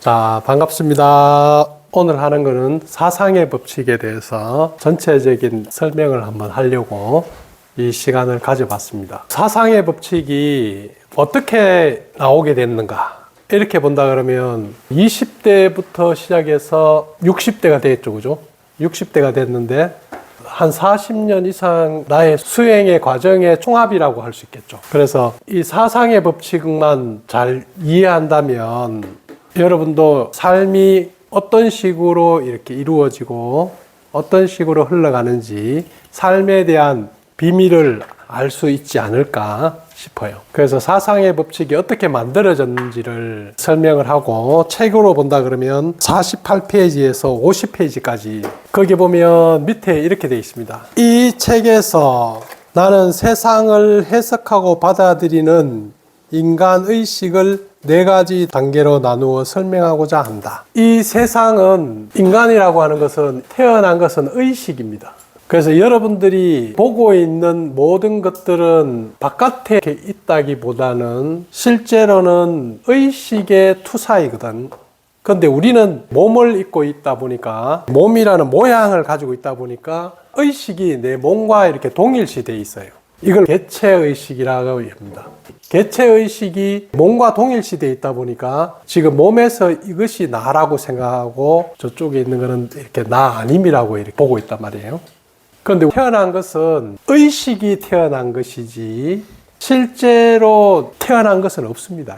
자, 반갑습니다. 오늘 하는 거는 사상의 법칙에 대해서 전체적인 설명을 한번 하려고 이 시간을 가져봤습니다. 사상의 법칙이 어떻게 나오게 됐는가? 이렇게 본다 그러면 20대부터 시작해서 60대가 됐죠, 그죠? 60대가 됐는데 한 40년 이상 나의 수행의 과정의 총합이라고 할 수 있겠죠. 그래서 이 사상의 법칙만 잘 이해한다면 여러분도 삶이 어떤 식으로 이렇게 이루어지고 어떤 식으로 흘러가는지 삶에 대한 비밀을 알 수 있지 않을까 싶어요. 그래서 사상의 법칙이 어떻게 만들어졌는지를 설명을 하고 책으로 본다 그러면 48페이지에서 50페이지까지 거기 보면 밑에 이렇게 되어 있습니다. 이 책에서 나는 세상을 해석하고 받아들이는 인간 의식을 4가지 단계로 나누어 설명하고자 한다. 이 세상은, 인간이라고 하는 것은, 태어난 것은 의식입니다. 그래서 여러분들이 보고 있는 모든 것들은 바깥에 있다기보다는 실제로는 의식의 투사이거든. 그런데 우리는 몸을 입고 있다 보니까, 몸이라는 모양을 가지고 있다 보니까 의식이 내 몸과 이렇게 동일시되어 있어요. 이걸 개체의식이라고 합니다. 개체의식이 몸과 동일시되어 있다 보니까 지금 몸에서 이것이 나라고 생각하고 저쪽에 있는 거는 이렇게 나 아님이라고 이렇게 보고 있단 말이에요. 그런데 태어난 것은 의식이 태어난 것이지 실제로 태어난 것은 없습니다.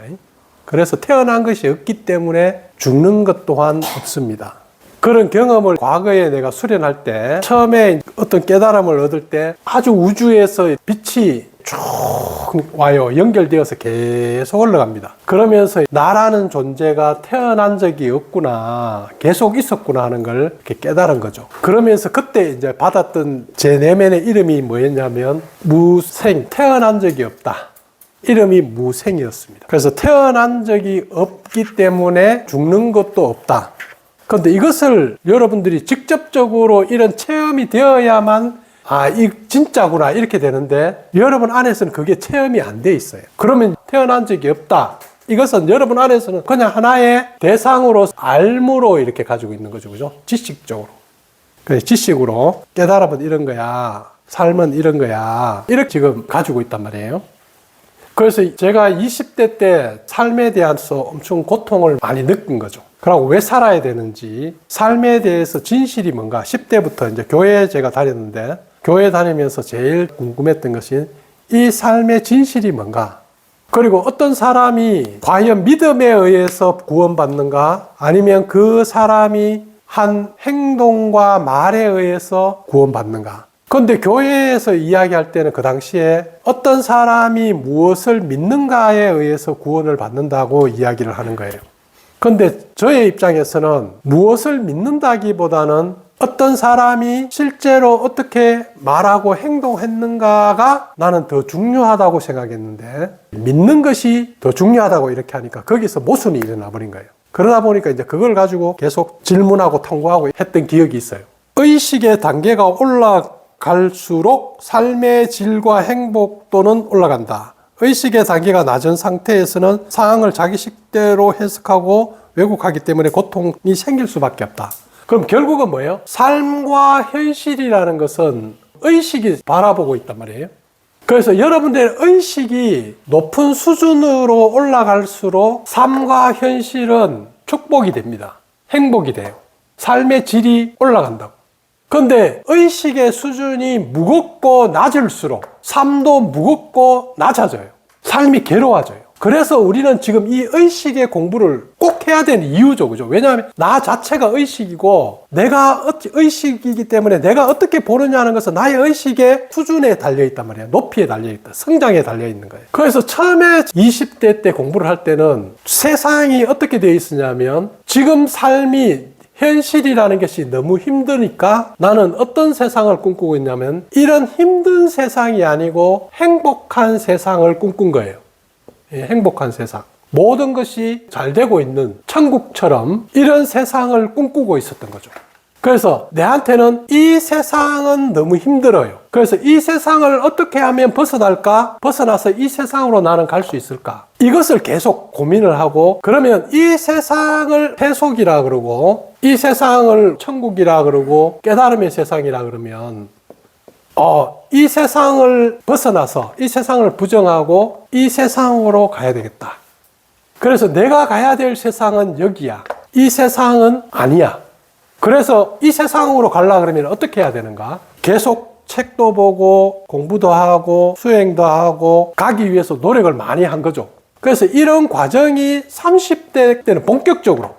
그래서 태어난 것이 없기 때문에 죽는 것 또한 없습니다. 그런 경험을 과거에 내가 수련할 때 처음에 어떤 깨달음을 얻을 때 아주 우주에서 빛이 쭉 와요. 연결되어서 계속 올라갑니다. 그러면서 나라는 존재가 태어난 적이 없구나, 계속 있었구나 하는 걸 이렇게 깨달은 거죠. 그러면서 그때 이제 받았던 제 내면의 이름이 뭐였냐면 무생, 태어난 적이 없다. 이름이 무생이었습니다. 그래서 태어난 적이 없기 때문에 죽는 것도 없다. 그런데 이것을 여러분들이 직접적으로 이런 체험이 되어야만 이 진짜구나 이렇게 되는데 여러분 안에서는 그게 체험이 안 돼 있어요. 그러면 태어난 적이 없다. 이것은 여러분 안에서는 그냥 하나의 대상으로 알무로 이렇게 가지고 있는 거죠. 그죠? 지식적으로. 그래서 지식으로 깨달음은 이런 거야. 삶은 이런 거야. 이렇게 지금 가지고 있단 말이에요. 그래서 제가 20대 때 삶에 대해서 엄청 고통을 많이 느낀 거죠. 그리고 왜 살아야 되는지, 삶에 대해서 진실이 뭔가, 10대부터 이제 교회에 제가 다녔는데, 교회 다니면서 제일 궁금했던 것이 이 삶의 진실이 뭔가, 그리고 어떤 사람이 과연 믿음에 의해서 구원받는가, 아니면 그 사람이 한 행동과 말에 의해서 구원받는가. 그런데 교회에서 이야기할 때는 그 당시에 어떤 사람이 무엇을 믿는가에 의해서 구원을 받는다고 이야기를 하는 거예요. 그런데 저의 입장에서는 무엇을 믿는다기보다는 어떤 사람이 실제로 어떻게 말하고 행동했는가가 나는 더 중요하다고 생각했는데 믿는 것이 더 중요하다고 이렇게 하니까 거기서 모순이 일어나 버린 거예요. 그러다 보니까 이제 그걸 가지고 계속 질문하고 탐구하고 했던 기억이 있어요. 의식의 단계가 올라갈수록 삶의 질과 행복도는 올라간다. 의식의 단계가 낮은 상태에서는 상황을 자기 식대로 해석하고 왜곡하기 때문에 고통이 생길 수밖에 없다. 그럼 결국은 뭐예요? 삶과 현실이라는 것은 의식이 바라보고 있단 말이에요. 그래서 여러분들의 의식이 높은 수준으로 올라갈수록 삶과 현실은 축복이 됩니다. 행복이 돼요. 삶의 질이 올라간다고. 그런데 의식의 수준이 무겁고 낮을수록 삶도 무겁고 낮아져요. 삶이 괴로워져요. 그래서 우리는 지금 이 의식의 공부를 꼭 해야 되는 이유죠. 그죠? 왜냐하면 나 자체가 의식이고 내가 의식이기 때문에 내가 어떻게 보느냐는 것은 나의 의식의 수준에 달려있단 말이에요. 높이에 달려있다. 성장에 달려있는 거예요. 그래서 처음에 20대 때 공부를 할 때는 세상이 어떻게 되어 있었냐면 지금 삶이 현실이라는 것이 너무 힘드니까 나는 어떤 세상을 꿈꾸고 있냐면 이런 힘든 세상이 아니고 행복한 세상을 꿈꾼 거예요. 행복한 세상. 모든 것이 잘 되고 있는 천국처럼 이런 세상을 꿈꾸고 있었던 거죠. 그래서 내한테는 이 세상은 너무 힘들어요. 그래서 이 세상을 어떻게 하면 벗어날까? 벗어나서 이 세상으로 나는 갈 수 있을까? 이것을 계속 고민을 하고, 그러면 이 세상을 해속이라 그러고, 이 세상을 천국이라 그러고, 깨달음의 세상이라 그러면, 이 세상을 벗어나서 이 세상을 부정하고 이 세상으로 가야 되겠다. 그래서 내가 가야 될 세상은 여기야. 이 세상은 아니야. 그래서 이 세상으로 가려고 그러면 어떻게 해야 되는가? 계속 책도 보고 공부도 하고 수행도 하고 가기 위해서 노력을 많이 한 거죠. 그래서 이런 과정이 30대 때는 본격적으로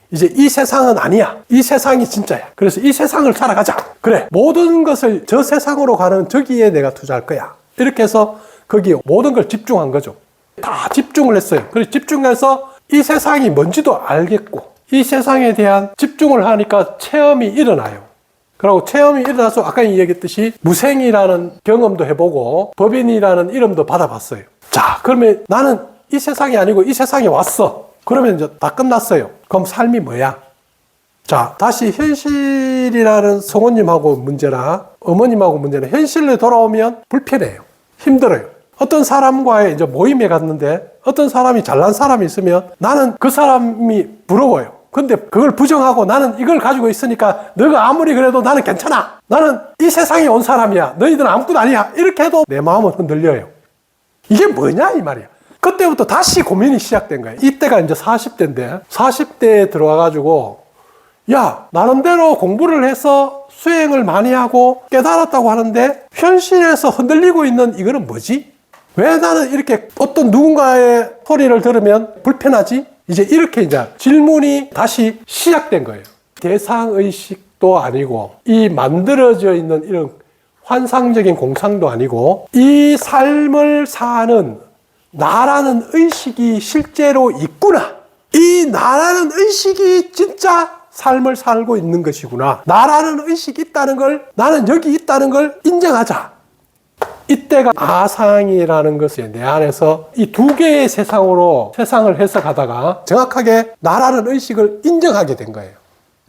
이제 이 세상은 아니야. 이 세상이 진짜야. 그래서 이 세상을 살아가자. 그래. 모든 것을 저 세상으로 가는 저기에 내가 투자할 거야. 이렇게 해서 거기에 모든 걸 집중한 거죠. 다 집중을 했어요. 그래서 집중해서 이 세상이 뭔지도 알겠고 이 세상에 대한 집중을 하니까 체험이 일어나요. 그리고 체험이 일어나서 아까 얘기했듯이 무생이라는 경험도 해보고 법인이라는 이름도 받아봤어요. 자, 그러면 나는 이 세상이 아니고 이 세상에 왔어. 그러면 이제 다 끝났어요. 그럼 삶이 뭐야? 자, 다시 현실이라는 성우님하고 문제나 어머님하고 문제나 현실로 돌아오면 불편해요. 힘들어요. 어떤 사람과의 이제 모임에 갔는데 어떤 사람이 잘난 사람이 있으면 나는 그 사람이 부러워요. 근데 그걸 부정하고 나는 이걸 가지고 있으니까 너가 아무리 그래도 나는 괜찮아. 나는 이 세상에 온 사람이야. 너희들은 아무것도 아니야. 이렇게 해도 내 마음은 흔들려요. 이게 뭐냐 이 말이야. 그때부터 다시 고민이 시작된 거예요. 이때가 이제 40대인데 40대에 들어와가지고 야, 나름대로 공부를 해서 수행을 많이 하고 깨달았다고 하는데 현실에서 흔들리고 있는 이거는 뭐지? 왜 나는 이렇게 어떤 누군가의 소리를 들으면 불편하지? 이제 이렇게 이제 질문이 다시 시작된 거예요. 대상의식도 아니고 이 만들어져 있는 이런 환상적인 공상도 아니고 이 삶을 사는 나라는 의식이 실제로 있구나. 이 나라는 의식이 진짜 삶을 살고 있는 것이구나. 나라는 의식이 있다는 걸, 나는 여기 있다는 걸 인정하자. 이때가 아상이라는 것이 내 안에서 이 두 개의 세상으로 세상을 해석하다가 정확하게 나라는 의식을 인정하게 된 거예요.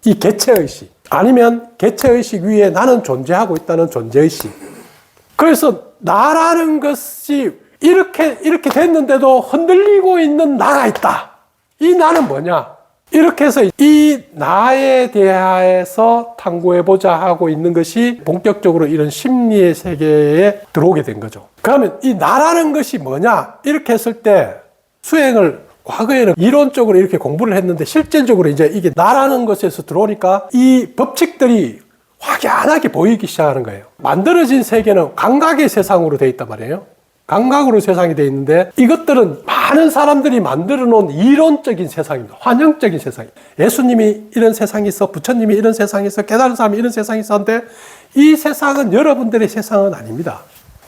이 개체의식. 아니면 개체의식 위에 나는 존재하고 있다는 존재의식. 그래서 나라는 것이 이렇게 됐는데도 흔들리고 있는 나가 있다. 이 나는 뭐냐? 이렇게 해서 이 나에 대해서 탐구해보자 하고 있는 것이 본격적으로 이런 심리의 세계에 들어오게 된 거죠. 그러면 이 나라는 것이 뭐냐? 이렇게 했을 때 수행을 과거에는 이론적으로 이렇게 공부를 했는데 실질적으로 이제 이게 나라는 것에서 들어오니까 이 법칙들이 확연하게 보이기 시작하는 거예요. 만들어진 세계는 감각의 세상으로 되어 있단 말이에요. 감각으로 세상이 되어 있는데 이것들은 많은 사람들이 만들어 놓은 이론적인 세상입니다. 환영적인 세상. 예수님이 이런 세상이 있어, 부처님이 이런 세상이 있어, 깨달은 사람이 이런 세상이 있었는데 이 세상은 여러분들의 세상은 아닙니다.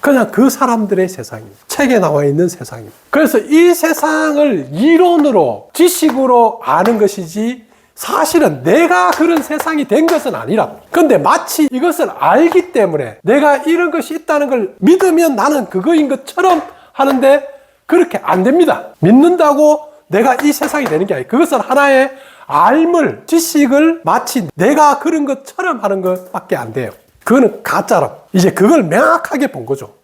그냥 그 사람들의 세상입니다. 책에 나와 있는 세상입니다. 그래서 이 세상을 이론으로, 지식으로 아는 것이지 사실은 내가 그런 세상이 된 것은 아니라고. 근데 마치 이것을 알기 때문에 내가 이런 것이 있다는 걸 믿으면 나는 그거인 것처럼 하는데 그렇게 안 됩니다. 믿는다고 내가 이 세상이 되는 게 아니에요. 그것은 하나의 알물, 지식을 마치 내가 그런 것처럼 하는 것밖에 안 돼요. 그거는 가짜로. 이제 그걸 명확하게 본 거죠.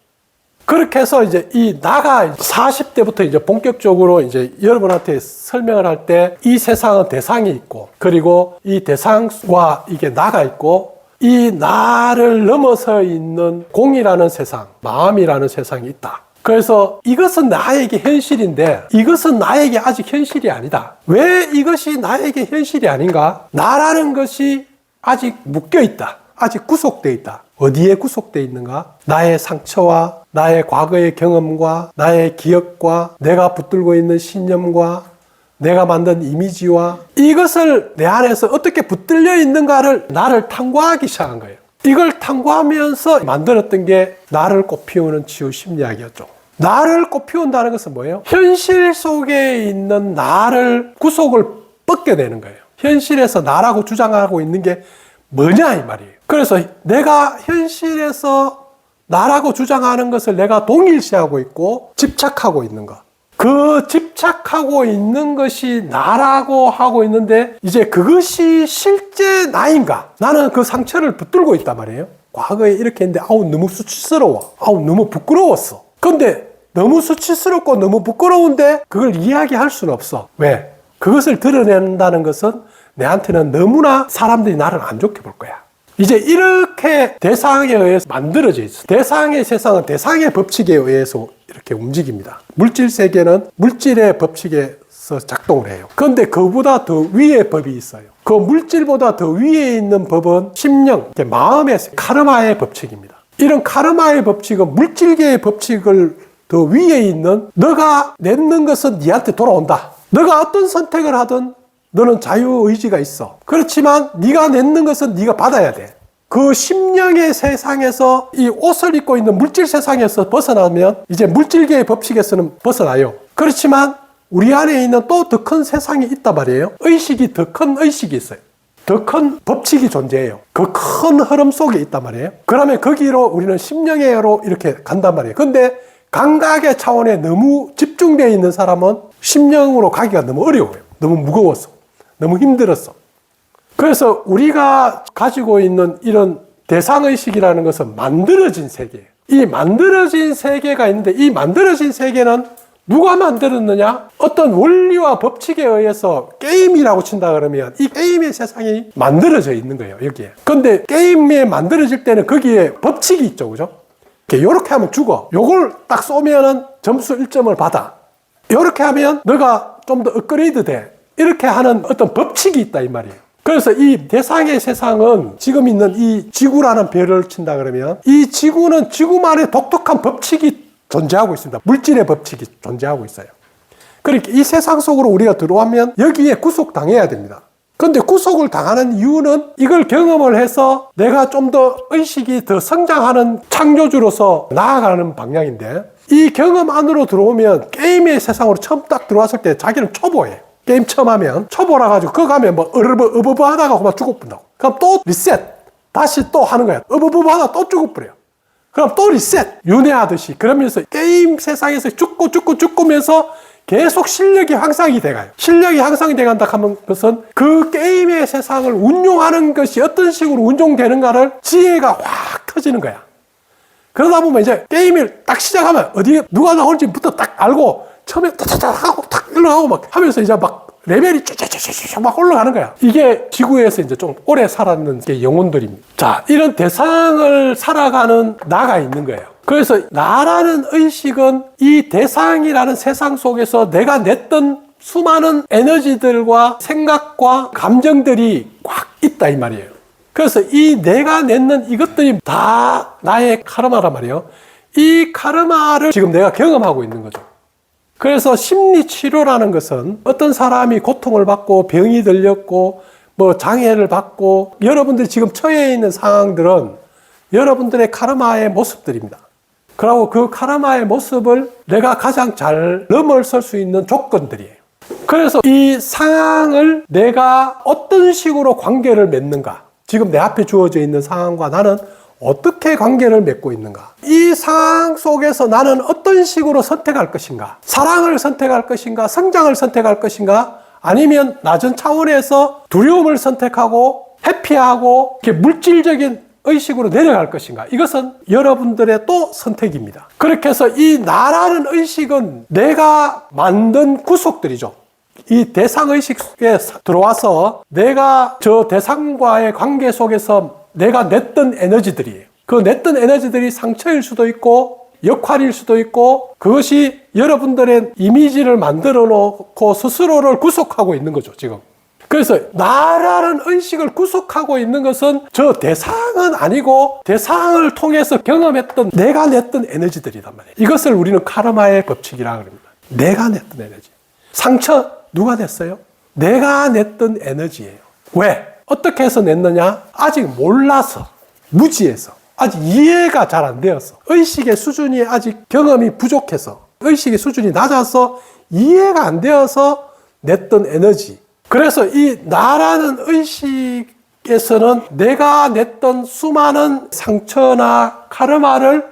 그렇게 해서 이제 이 나가 40대부터 이제 본격적으로 이제 여러분한테 설명을 할 때 이 세상은 대상이 있고 그리고 이 대상과 이게 나가 있고 이 나를 넘어서 있는 공이라는 세상, 마음이라는 세상이 있다. 그래서 이것은 나에게 현실인데 이것은 나에게 아직 현실이 아니다. 왜 이것이 나에게 현실이 아닌가? 나라는 것이 아직 묶여 있다. 아직 구속되어 있다. 어디에 구속되어 있는가? 나의 상처와 나의 과거의 경험과 나의 기억과 내가 붙들고 있는 신념과 내가 만든 이미지와 이것을 내 안에서 어떻게 붙들려 있는가를 나를 탐구하기 시작한 거예요. 이걸 탐구하면서 만들었던 게 나를 꽃피우는 치유 심리학이었죠. 나를 꽃피운다는 것은 뭐예요? 현실 속에 있는 나를 구속을 벗겨내는 거예요. 현실에서 나라고 주장하고 있는 게 뭐냐 이 말이에요. 그래서 내가 현실에서 나라고 주장하는 것을 내가 동일시하고 있고 집착하고 있는 것. 그 집착하고 있는 것이 나라고 하고 있는데 이제 그것이 실제 나인가? 나는 그 상처를 붙들고 있단 말이에요. 과거에 이렇게 했는데 아우 너무 수치스러워. 아우 너무 부끄러웠어. 근데 너무 수치스럽고 너무 부끄러운데 그걸 이야기할 수는 없어. 왜? 그것을 드러낸다는 것은 내한테는 너무나 사람들이 나를 안 좋게 볼 거야. 이제 이렇게 대상에 의해서 만들어져 있어. 대상의 세상은 대상의 법칙에 의해서 이렇게 움직입니다. 물질 세계는 물질의 법칙에서 작동을 해요. 그런데 그보다 더 위의 법이 있어요. 그 물질보다 더 위에 있는 법은 심령, 마음의 카르마의 법칙입니다. 이런 카르마의 법칙은 물질계의 법칙을 더 위에 있는 너가 냈는 것은 네한테 돌아온다. 너가 어떤 선택을 하든 너는 자유의지가 있어. 그렇지만 네가 냈는 것은 네가 받아야 돼. 그 심령의 세상에서 이 옷을 입고 있는 물질 세상에서 벗어나면 이제 물질계의 법칙에서는 벗어나요. 그렇지만 우리 안에 있는 또 더 큰 세상이 있단 말이에요. 의식이 더 큰 의식이 있어요. 더 큰 법칙이 존재해요. 그 큰 흐름 속에 있단 말이에요. 그러면 거기로 우리는 심령으로 이렇게 간단 말이에요. 근데 감각의 차원에 너무 집중되어 있는 사람은 심령으로 가기가 너무 어려워요. 너무 무거웠어. 너무 힘들었어. 그래서 우리가 가지고 있는 이런 대상의식이라는 것은 만들어진 세계예요. 이 만들어진 세계가 있는데 이 만들어진 세계는 누가 만들었느냐? 어떤 원리와 법칙에 의해서 게임이라고 친다 그러면 이 게임의 세상이 만들어져 있는 거예요, 여기에. 근데 게임이 만들어질 때는 거기에 법칙이 있죠, 그죠? 요렇게 하면 죽어. 요걸 딱 쏘면은 점수 1점을 받아. 요렇게 하면 너가 좀 더 업그레이드 돼. 이렇게 하는 어떤 법칙이 있다, 이 말이에요. 그래서 이 대상의 세상은 지금 있는 이 지구라는 별을 친다 그러면 이 지구는 지구만의 독특한 법칙이 존재하고 있습니다. 물질의 법칙이 존재하고 있어요. 그러니까 이 세상 속으로 우리가 들어오면 여기에 구속당해야 됩니다. 그런데 구속을 당하는 이유는 이걸 경험을 해서 내가 좀 더 의식이 더 성장하는 창조주로서 나아가는 방향인데 이 경험 안으로 들어오면 게임의 세상으로 처음 딱 들어왔을 때 자기는 초보예요. 게임 처음 하면 초보라 가지고 그거 가면 뭐 어버버 하다가 그만 죽어본다고. 그럼 또 리셋. 다시 또 하는 거야. 어버버 하다가 또 죽어버려. 그럼 또 리셋. 윤회하듯이. 그러면서 게임 세상에서 죽고면서 계속 실력이 향상이 돼가요. 실력이 향상이 돼간다 하면 그것은 그 게임의 세상을 운용하는 것이 어떤 식으로 운용되는가를 지혜가 확 터지는 거야. 그러다 보면 이제 게임을 딱 시작하면 어디에 누가 나올지부터 딱 알고 처음에 탁탁탁 하고 탁 올라가고 막 하면서 이제 막 레벨이 쫙쫙쫙쫙 막 올라가는 거야. 이게 지구에서 이제 좀 오래 살았는 게 영혼들입니다. 자, 이런 대상을 살아가는 나가 있는 거예요. 그래서 나라는 의식은 이 대상이라는 세상 속에서 내가 냈던 수많은 에너지들과 생각과 감정들이 꽉 있다 이 말이에요. 그래서 이 내가 냈는 이것들이 다 나의 카르마란 말이에요. 이 카르마를 지금 내가 경험하고 있는 거죠. 그래서 심리치료라는 것은 어떤 사람이 고통을 받고 병이 들렸고 뭐 장애를 받고 여러분들이 지금 처해 있는 상황들은 여러분들의 카르마의 모습들입니다. 그리고 그 카르마의 모습을 내가 가장 잘 넘어설 수 있는 조건들이에요. 그래서 이 상황을 내가 어떤 식으로 관계를 맺는가, 지금 내 앞에 주어져 있는 상황과 나는 어떻게 관계를 맺고 있는가, 이 상황 속에서 나는 어떤 식으로 선택할 것인가, 사랑을 선택할 것인가, 성장을 선택할 것인가, 아니면 낮은 차원에서 두려움을 선택하고 회피하고 이렇게 물질적인 의식으로 내려갈 것인가, 이것은 여러분들의 또 선택입니다. 그렇게 해서 이 나라는 의식은 내가 만든 구속들이죠. 이 대상의식에 들어와서 내가 저 대상과의 관계 속에서 내가 냈던 에너지들이에요. 그 냈던 에너지들이 상처일 수도 있고 역할일 수도 있고 그것이 여러분들의 이미지를 만들어 놓고 스스로를 구속하고 있는 거죠, 지금. 그래서 나라는 의식을 구속하고 있는 것은 저 대상은 아니고 대상을 통해서 경험했던 내가 냈던 에너지들이란 말이에요. 이것을 우리는 카르마의 법칙이라고 합니다. 내가 냈던 에너지. 상처 누가 냈어요? 내가 냈던 에너지예요. 왜? 어떻게 해서 냈느냐? 아직 몰라서, 무지해서, 아직 이해가 잘 안 되어서, 의식의 수준이 아직 경험이 부족해서, 의식의 수준이 낮아서 이해가 안 되어서 냈던 에너지. 그래서 이 나라는 의식에서는 내가 냈던 수많은 상처나 카르마를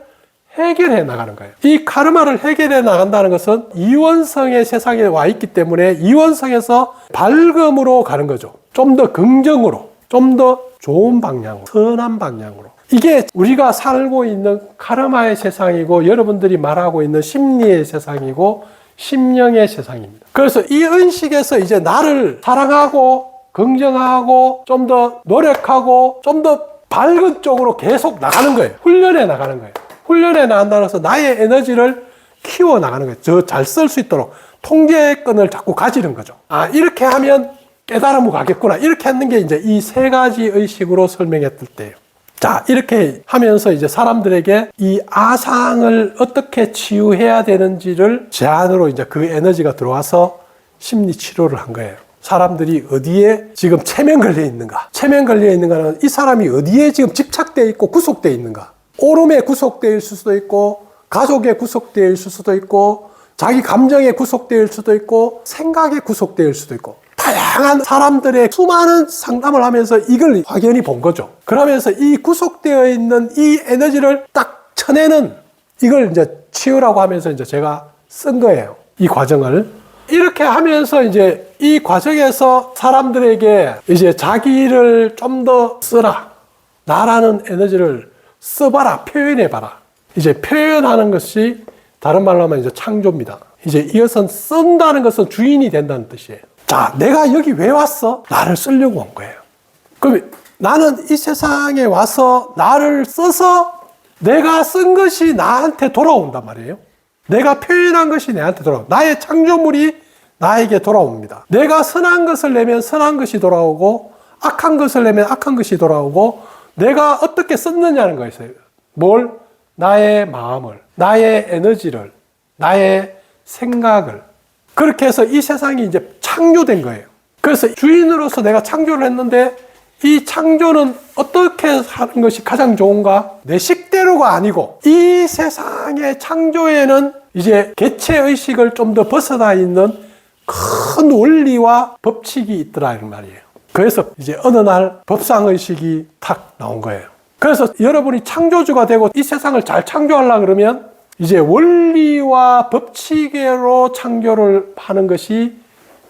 해결해 나가는 거예요. 이 카르마를 해결해 나간다는 것은 이원성의 세상에 와 있기 때문에 이원성에서 밝음으로 가는 거죠. 좀 더 긍정으로, 좀 더 좋은 방향으로, 선한 방향으로. 이게 우리가 살고 있는 카르마의 세상이고 여러분들이 말하고 있는 심리의 세상이고 심령의 세상입니다. 그래서 이 은식에서 이제 나를 사랑하고 긍정하고 좀 더 노력하고 좀 더 밝은 쪽으로 계속 나가는 거예요. 훈련해 나가는 거예요. 훈련해 나간다는 것은 나의 에너지를 키워 나가는 거예요. 저 잘 쓸 수 있도록 통제권을 자꾸 가지는 거죠. 아, 이렇게 하면 깨달음으로 가겠구나. 이렇게 하는 게 이제 이 세 가지 의식으로 설명했을 때예요. 자, 이렇게 하면서 이제 사람들에게 이 아상을 어떻게 치유해야 되는지를 제안으로 이제 그 에너지가 들어와서 심리 치료를 한 거예요. 사람들이 어디에 지금 체면 걸려 있는가? 체면 걸려 있는가는 이 사람이 어디에 지금 집착되어 있고 구속되어 있는가? 오름에 구속되어 있을 수도 있고, 가족에 구속되어 있을 수도 있고, 자기 감정에 구속되어 있을 수도 있고, 생각에 구속되어 있을 수도 있고, 다양한 사람들의 수많은 상담을 하면서 이걸 확연히 본 거죠. 그러면서 이 구속되어 있는 이 에너지를 딱 쳐내는 이걸 이제 치유라고 하면서 이제 제가 쓴 거예요. 이 과정을. 이렇게 하면서 이제 이 과정에서 사람들에게 이제 자기를 좀 더 쓰라. 나라는 에너지를 써봐라. 표현해봐라. 이제 표현하는 것이 다른 말로 하면 이제 창조입니다. 이제 이것은 쓴다는 것은 주인이 된다는 뜻이에요. 자, 내가 여기 왜 왔어? 나를 쓰려고 온 거예요. 그럼 나는 이 세상에 와서 나를 써서 내가 쓴 것이 나한테 돌아온단 말이에요. 내가 표현한 것이 내한테 돌아옵니다. 나의 창조물이 나에게 돌아옵니다. 내가 선한 것을 내면 선한 것이 돌아오고 악한 것을 내면 악한 것이 돌아오고 내가 어떻게 썼느냐는 거였어요. 뭘? 나의 마음을, 나의 에너지를, 나의 생각을. 그렇게 해서 이 세상이 이제 창조된 거예요. 그래서 주인으로서 내가 창조를 했는데 이 창조는 어떻게 하는 것이 가장 좋은가? 내 식대로가 아니고 이 세상의 창조에는 이제 개체의식을 좀 더 벗어나 있는 큰 원리와 법칙이 있더라 이 말이에요. 그래서 이제 어느 날 법상의식이 탁 나온 거예요. 그래서 여러분이 창조주가 되고 이 세상을 잘 창조하려고 그러면 이제 원리와 법칙으로 창조를 하는 것이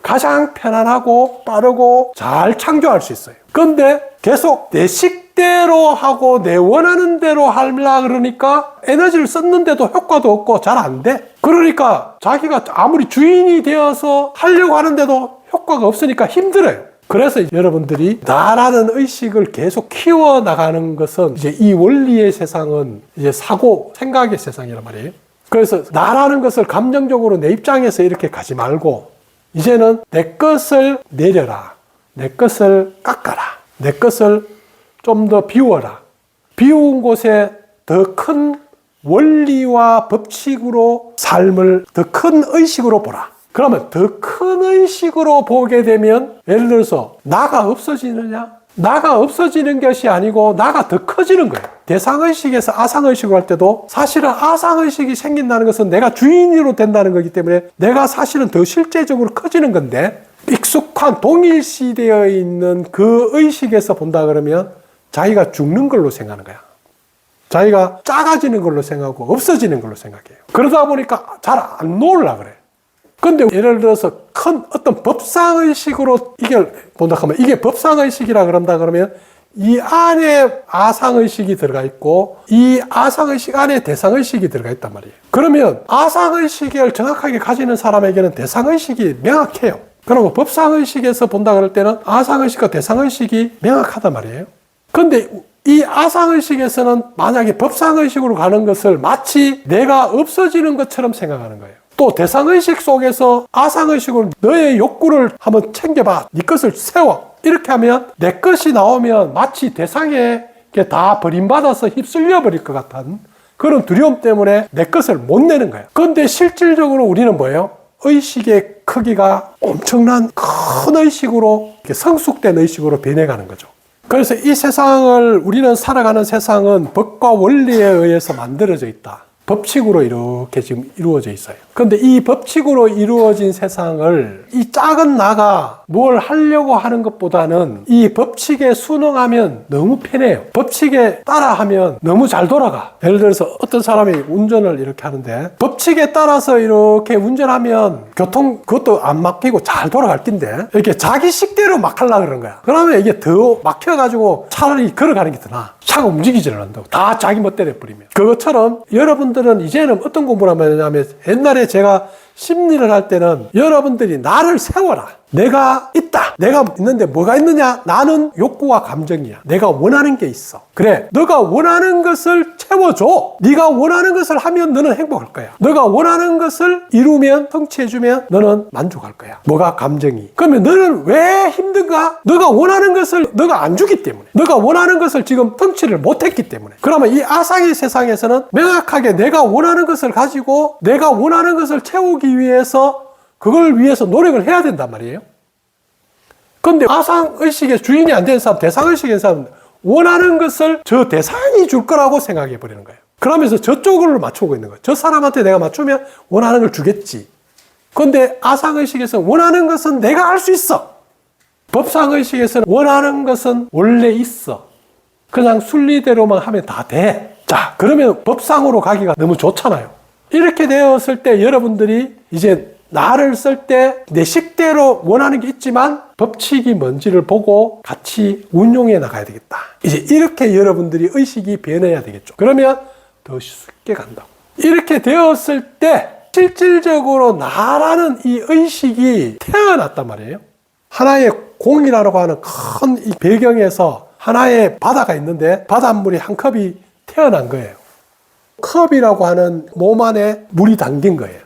가장 편안하고 빠르고 잘 창조할 수 있어요. 그런데 계속 내 식대로 하고 내 원하는 대로 하려고 그러니까 에너지를 썼는데도 효과도 없고 잘 안 돼. 그러니까 자기가 아무리 주인이 되어서 하려고 하는데도 효과가 없으니까 힘들어요. 그래서 여러분들이 나라는 의식을 계속 키워나가는 것은 이제 이 원리의 세상은 이제 사고, 생각의 세상이란 말이에요. 그래서 나라는 것을 감정적으로 내 입장에서 이렇게 가지 말고 이제는 내 것을 내려라. 내 것을 깎아라. 내 것을 좀 더 비워라. 비운 곳에 더 큰 원리와 법칙으로 삶을 더 큰 의식으로 보라. 그러면 더 큰 의식으로 보게 되면 예를 들어서 나가 없어지느냐? 나가 없어지는 것이 아니고 나가 더 커지는 거예요. 대상의식에서 아상의식으로 할 때도 사실은 아상의식이 생긴다는 것은 내가 주인으로 된다는 거기 때문에 내가 사실은 더 실제적으로 커지는 건데 익숙한 동일시되어 있는 그 의식에서 본다 그러면 자기가 죽는 걸로 생각하는 거야. 자기가 작아지는 걸로 생각하고 없어지는 걸로 생각해요. 그러다 보니까 잘 안 놓으려고 그래. 근데 예를 들어서 큰 어떤 법상의식으로 이걸 본다 하면 이게 법상의식이라 그런다 그러면 이 안에 아상의식이 들어가 있고 이 아상의식 안에 대상의식이 들어가 있단 말이에요. 그러면 아상의식을 정확하게 가지는 사람에게는 대상의식이 명확해요. 그리고 법상의식에서 본다 그럴 때는 아상의식과 대상의식이 명확하단 말이에요. 근데 이 아상의식에서는 만약에 법상의식으로 가는 것을 마치 내가 없어지는 것처럼 생각하는 거예요. 또 대상의식 속에서 아상의식으로 너의 욕구를 한번 챙겨봐. 네 것을 세워. 이렇게 하면 내 것이 나오면 마치 대상에게 다 버림받아서 휩쓸려 버릴 것 같은 그런 두려움 때문에 내 것을 못 내는 거예요. 그런데 실질적으로 우리는 뭐예요? 의식의 크기가 엄청난 큰 의식으로 성숙된 의식으로 변해가는 거죠. 그래서 이 세상을 우리는 살아가는 세상은 법과 원리에 의해서 만들어져 있다. 법칙으로 이렇게 지금 이루어져 있어요. 그런데 이 법칙으로 이루어진 세상을 이 작은 나가 뭘 하려고 하는 것보다는 이 법칙에 순응하면 너무 편해요. 법칙에 따라하면 너무 잘 돌아가. 예를 들어서 어떤 사람이 운전을 이렇게 하는데 법칙에 따라서 이렇게 운전하면 교통 그것도 안 막히고 잘 돌아갈 텐데 이렇게 자기 식대로 막 하려고 그러는 거야. 그러면 이게 더 막혀가지고 차라리 걸어가는 게 더 나아. 차가 움직이지를 않는다고. 다 자기 멋대로 해버리면. 그것처럼 여러분들은 이제는 어떤 공부를 하냐면 옛날에 제가 심리를 할 때는 여러분들이 나를 세워라. 내가 있다. 내가 있는데 뭐가 있느냐? 나는 욕구와 감정이야. 내가 원하는 게 있어. 그래. 너가 원하는 것을 채워줘. 네가 원하는 것을 하면 너는 행복할 거야. 너가 원하는 것을 이루면, 성취해주면 너는 만족할 거야. 뭐가 감정이. 그러면 너는 왜 힘든가? 너가 원하는 것을 너가 안 주기 때문에. 너가 원하는 것을 지금 성취를 못했기 때문에. 그러면 이 아상의 세상에서는 명확하게 내가 원하는 것을 가지고 내가 원하는 것을 채우기 위해서 그걸 위해서 노력을 해야 된단 말이에요. 그런데 아상의식의 주인이 안 되는 사람, 대상의식의 사람은 원하는 것을 저 대상이 줄 거라고 생각해 버리는 거예요. 그러면서 저쪽으로 맞추고 있는 거예요. 저 사람한테 내가 맞추면 원하는 걸 주겠지. 그런데 아상의식에서는 원하는 것은 내가 할 수 있어. 법상의식에서는 원하는 것은 원래 있어. 그냥 순리대로만 하면 다 돼. 자, 그러면 법상으로 가기가 너무 좋잖아요. 이렇게 되었을 때 여러분들이 이제 나를 쓸 때 내 식대로 원하는 게 있지만 법칙이 뭔지를 보고 같이 운용해 나가야 되겠다. 이제 이렇게 여러분들이 의식이 변해야 되겠죠. 그러면 더 쉽게 간다고. 이렇게 되었을 때 실질적으로 나라는 이 의식이 태어났단 말이에요. 하나의 공이라고 하는 큰 이 배경에서 하나의 바다가 있는데 바닷물이 한 컵이 태어난 거예요. 컵이라고 하는 몸 안에 물이 담긴 거예요.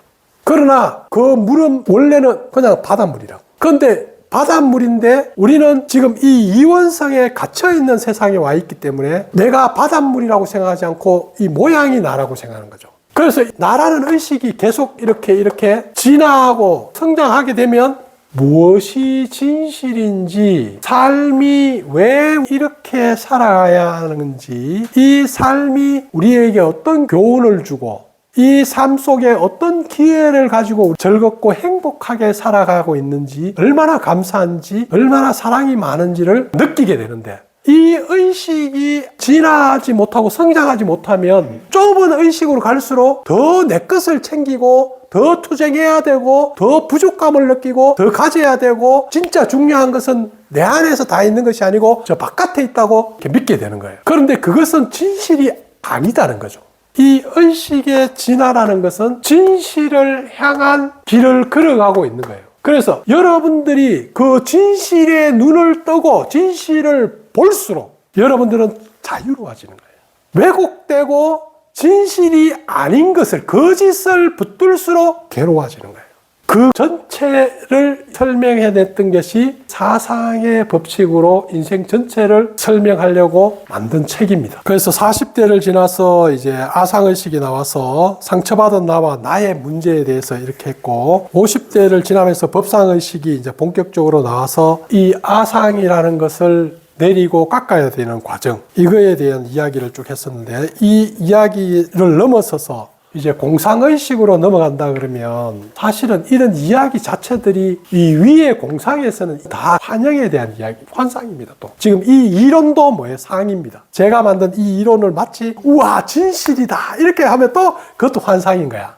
그러나 그 물은 원래는 그냥 바닷물이라고. 그런데 바닷물인데 우리는 지금 이 이원성에 갇혀있는 세상에 와 있기 때문에 내가 바닷물이라고 생각하지 않고 이 모양이 나라고 생각하는 거죠. 그래서 나라는 의식이 계속 이렇게 진화하고 성장하게 되면 무엇이 진실인지, 삶이 왜 이렇게 살아가야 하는지, 이 삶이 우리에게 어떤 교훈을 주고 이 삶 속에 어떤 기회를 가지고 즐겁고 행복하게 살아가고 있는지, 얼마나 감사한지, 얼마나 사랑이 많은지를 느끼게 되는데, 이 의식이 진화하지 못하고 성장하지 못하면 좁은 의식으로 갈수록 더 내 것을 챙기고 더 투쟁해야 되고 더 부족감을 느끼고 더 가져야 되고, 진짜 중요한 것은 내 안에서 다 있는 것이 아니고 저 바깥에 있다고 이렇게 믿게 되는 거예요. 그런데 그것은 진실이 아니다는 거죠. 이 의식의 진화라는 것은 진실을 향한 길을 걸어가고 있는 거예요. 그래서 여러분들이 그 진실의 눈을 뜨고 진실을 볼수록 여러분들은 자유로워지는 거예요. 왜곡되고 진실이 아닌 것을, 거짓을 붙들수록 괴로워지는 거예요. 그 전체를 설명해냈던 것이 사상의 법칙으로 인생 전체를 설명하려고 만든 책입니다. 그래서 40대를 지나서 이제 아상의식이 나와서 상처받은 나와 나의 문제에 대해서 이렇게 했고, 50대를 지나면서 법상의식이 이제 본격적으로 나와서 이 아상이라는 것을 내리고 깎아야 되는 과정, 이거에 대한 이야기를 쭉 했었는데, 이 이야기를 넘어서서 이제 공상의식으로 넘어간다 그러면 사실은 이런 이야기 자체들이 이 위의 공상에서는 다 환영에 대한 이야기, 환상입니다. 또 지금 이 이론도 뭐예요? 상입니다. 제가 만든 이 이론을 마치 우와 진실이다 이렇게 하면 또 그것도 환상인 거야.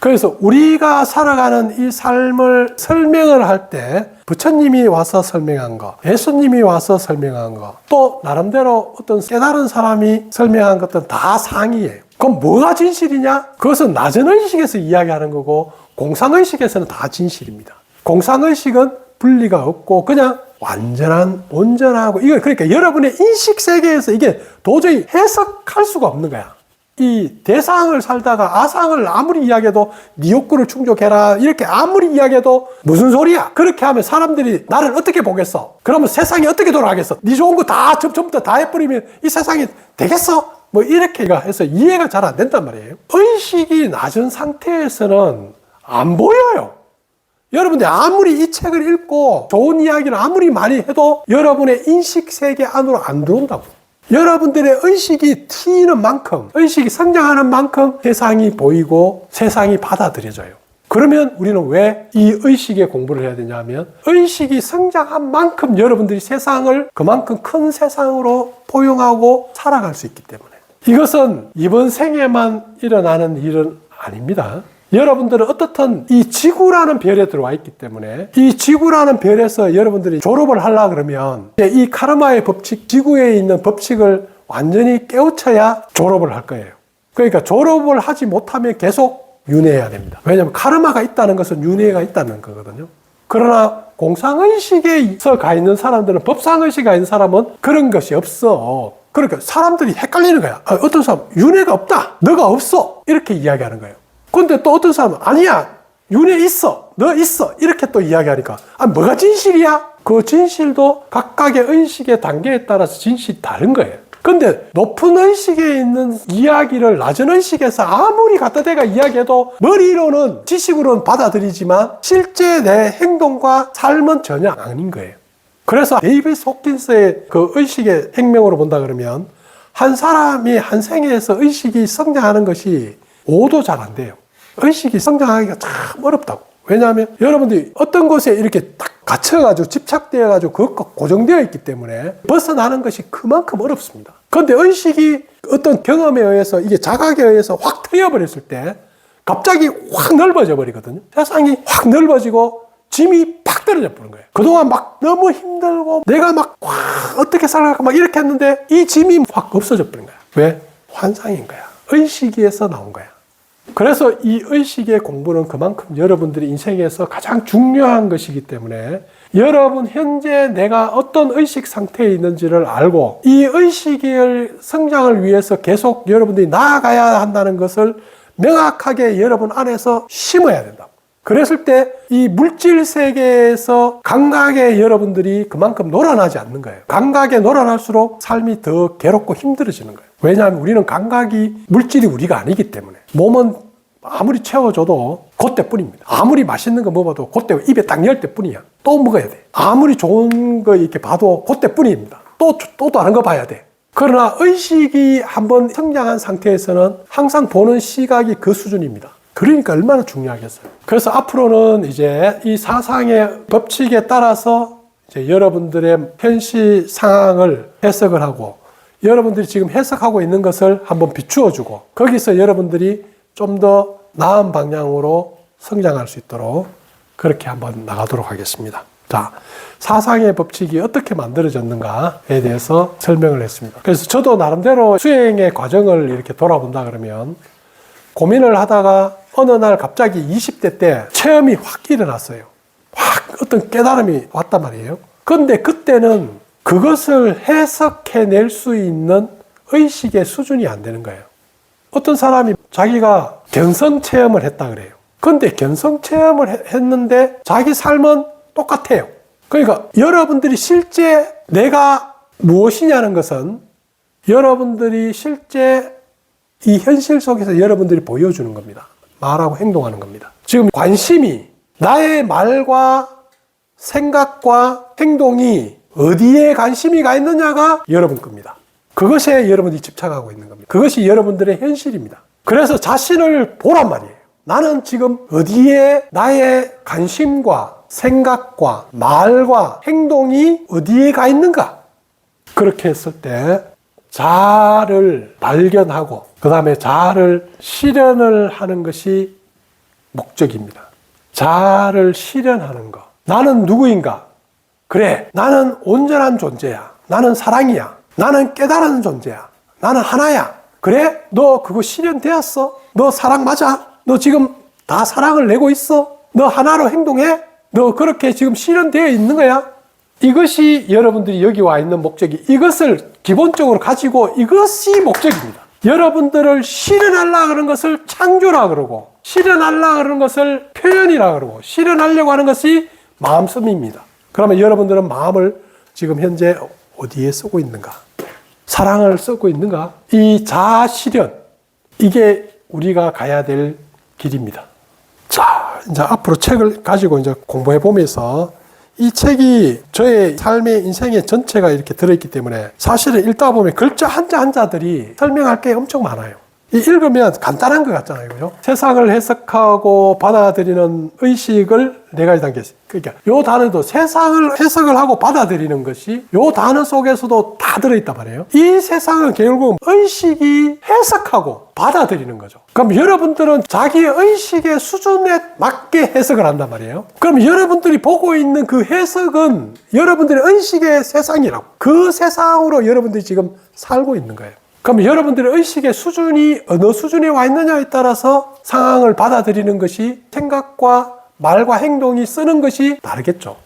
그래서 우리가 살아가는 이 삶을 설명을 할 때 부처님이 와서 설명한 거, 예수님이 와서 설명한 거, 또 나름대로 어떤 깨달은 사람이 설명한 것들은 다 상이에요. 그럼 뭐가 진실이냐? 그것은 낮은 의식에서 이야기하는 거고 공상의식에서는 다 진실입니다. 공상의식은 분리가 없고 그냥 완전한, 온전하고, 이거 그러니까 여러분의 인식 세계에서 이게 도저히 해석할 수가 없는 거야. 이 대상을 살다가 아상을 아무리 이야기해도 네 욕구를 충족해라 이렇게 아무리 이야기해도 무슨 소리야? 그렇게 하면 사람들이 나를 어떻게 보겠어? 그러면 세상이 어떻게 돌아가겠어? 네 좋은 거 다 처음부터 다 해버리면 이 세상이 되겠어? 뭐 이렇게가 해서 이해가 잘 안 된단 말이에요. 의식이 낮은 상태에서는 안 보여요. 여러분들 아무리 이 책을 읽고 좋은 이야기를 아무리 많이 해도 여러분의 인식 세계 안으로 안 들어온다고. 여러분들의 의식이 튀는 만큼, 의식이 성장하는 만큼 세상이 보이고 세상이 받아들여져요. 그러면 우리는 왜 이 의식의 공부를 해야 되냐면, 의식이 성장한 만큼 여러분들이 세상을 그만큼 큰 세상으로 포용하고 살아갈 수 있기 때문에. 이것은 이번 생에만 일어나는 일은 아닙니다. 여러분들은 어떻든 이 지구라는 별에 들어와 있기 때문에, 이 지구라는 별에서 여러분들이 졸업을 하려고 그러면 이 카르마의 법칙, 지구에 있는 법칙을 완전히 깨우쳐야 졸업을 할 거예요. 그러니까 졸업을 하지 못하면 계속 윤회해야 됩니다. 왜냐하면 카르마가 있다는 것은 윤회가 있다는 거거든요. 그러나 공상의식에서 가 있는 사람들은, 법상의식에 가 있는 사람은 그런 것이 없어. 그러니까 사람들이 헷갈리는 거야. 어떤 사람은 윤회가 없다, 너가 없어, 이렇게 이야기하는 거예요. 근데 또 어떤 사람은 아니야, 윤회 있어, 너 있어, 이렇게 또 이야기하니까 뭐가 진실이야? 그 진실도 각각의 의식의 단계에 따라서 진실이 다른 거예요. 근데 높은 의식에 있는 이야기를 낮은 의식에서 아무리 갖다 대가 이야기해도 머리로는, 지식으로는 받아들이지만 실제 내 행동과 삶은 전혀 아닌 거예요. 그래서 데이비드 호킨스의 그 의식의 행명으로 본다 그러면, 한 사람이 한 생에서 의식이 성장하는 것이 5도 잘 안 돼요. 의식이 성장하기가 참 어렵다고. 왜냐하면 여러분들이 어떤 곳에 이렇게 딱 갇혀가지고 집착되어가지고 그것과 고정되어 있기 때문에 벗어나는 것이 그만큼 어렵습니다. 그런데 의식이 어떤 경험에 의해서, 이게 자각에 의해서 확 트여버렸을 때 갑자기 확 넓어져 버리거든요. 세상이 확 넓어지고 짐이 팍 떨어져 버린 거예요. 그동안 막 너무 힘들고 내가 막 어떻게 살아갈까 막 이렇게 했는데 이 짐이 확 없어져 버린 거야. 왜? 환상인 거야. 의식에서 나온 거야. 그래서 이 의식의 공부는 그만큼 여러분들이 인생에서 가장 중요한 것이기 때문에, 여러분 현재 내가 어떤 의식 상태에 있는지를 알고 이 의식의 성장을 위해서 계속 여러분들이 나아가야 한다는 것을 명확하게 여러분 안에서 심어야 된다. 그랬을 때 이 물질 세계에서 감각에 여러분들이 그만큼 놀아나지 않는 거예요. 감각에 놀아날수록 삶이 더 괴롭고 힘들어지는 거예요. 왜냐하면 우리는 감각이, 물질이 우리가 아니기 때문에. 몸은 아무리 채워줘도 그때뿐입니다. 아무리 맛있는 거 먹어도 그때 입에 딱 열 때뿐이야. 또 먹어야 돼. 아무리 좋은 거 이렇게 봐도 그때뿐입니다. 또 다른 거 봐야 돼. 그러나 의식이 한번 성장한 상태에서는 항상 보는 시각이 그 수준입니다. 그러니까 얼마나 중요하겠어요. 그래서 앞으로는 이제 이 사상의 법칙에 따라서 이제 여러분들의 현실 상황을 해석을 하고, 여러분들이 지금 해석하고 있는 것을 한번 비추어주고, 거기서 여러분들이 좀 더 나은 방향으로 성장할 수 있도록 그렇게 한번 나가도록 하겠습니다. 자, 사상의 법칙이 어떻게 만들어졌는가에 대해서 설명을 했습니다. 그래서 저도 나름대로 수행의 과정을 이렇게 돌아본다 그러면, 고민을 하다가 어느 날 갑자기 20대 때 체험이 확 일어났어요. 확 어떤 깨달음이 왔단 말이에요. 그런데 그때는 그것을 해석해낼 수 있는 의식의 수준이 안 되는 거예요. 어떤 사람이 자기가 견성 체험을 했다 그래요. 그런데 견성 체험을 했는데 자기 삶은 똑같아요. 그러니까 여러분들이 실제 내가 무엇이냐는 것은 여러분들이 실제 이 현실 속에서 여러분들이 보여주는 겁니다. 말하고 행동하는 겁니다. 지금 관심이, 나의 말과 생각과 행동이 어디에 관심이 가 있느냐가 여러분 겁니다. 그것에 여러분들이 집착하고 있는 겁니다. 그것이 여러분들의 현실입니다. 그래서 자신을 보란 말이에요. 나는 지금 어디에 나의 관심과 생각과 말과 행동이 어디에 가 있는가? 그렇게 했을 때 자아를 발견하고 그 다음에 자아를 실현을 하는 것이 목적입니다. 자아를 실현하는 것. 나는 누구인가? 그래, 나는 온전한 존재야. 나는 사랑이야. 나는 깨달은 존재야. 나는 하나야. 그래? 너 그거 실현되었어? 너 사랑 맞아? 너 지금 다 사랑을 내고 있어? 너 하나로 행동해? 너 그렇게 지금 실현되어 있는 거야? 이것이 여러분들이 여기 와 있는 목적이, 이것을 기본적으로 가지고 이것이 목적입니다. 여러분들을 실현하려고 하는 것을 창조라 그러고, 실현하려고 하는 것을 표현이라 그러고, 실현하려고 하는 것이 마음씀입니다. 그러면 여러분들은 마음을 지금 현재 어디에 쓰고 있는가? 사랑을 쓰고 있는가? 이 자아 실현, 이게 우리가 가야 될 길입니다. 자, 이제 앞으로 책을 가지고 이제 공부해 보면서 이 책이 저의 삶의 인생의 전체가 이렇게 들어있기 때문에 사실은 읽다 보면 글자 한자 한자들이 설명할 게 엄청 많아요. 읽으면 간단한 것 같잖아요. 그죠? 세상을 해석하고 받아들이는 의식을 네 가지 단계. 그러니까 요 단어도 세상을 해석을 하고 받아들이는 것이 요 단어 속에서도 다 들어있단 말이에요. 이 세상은 결국 의식이 해석하고 받아들이는 거죠. 그럼 여러분들은 자기의 의식의 수준에 맞게 해석을 한단 말이에요. 그럼 여러분들이 보고 있는 그 해석은 여러분들의 의식의 세상이라고. 그 세상으로 여러분들이 지금 살고 있는 거예요. 그럼 여러분들의 의식의 수준이 어느 수준에 와 있느냐에 따라서 상황을 받아들이는 것이 생각과 말과 행동이 쓰는 것이 다르겠죠.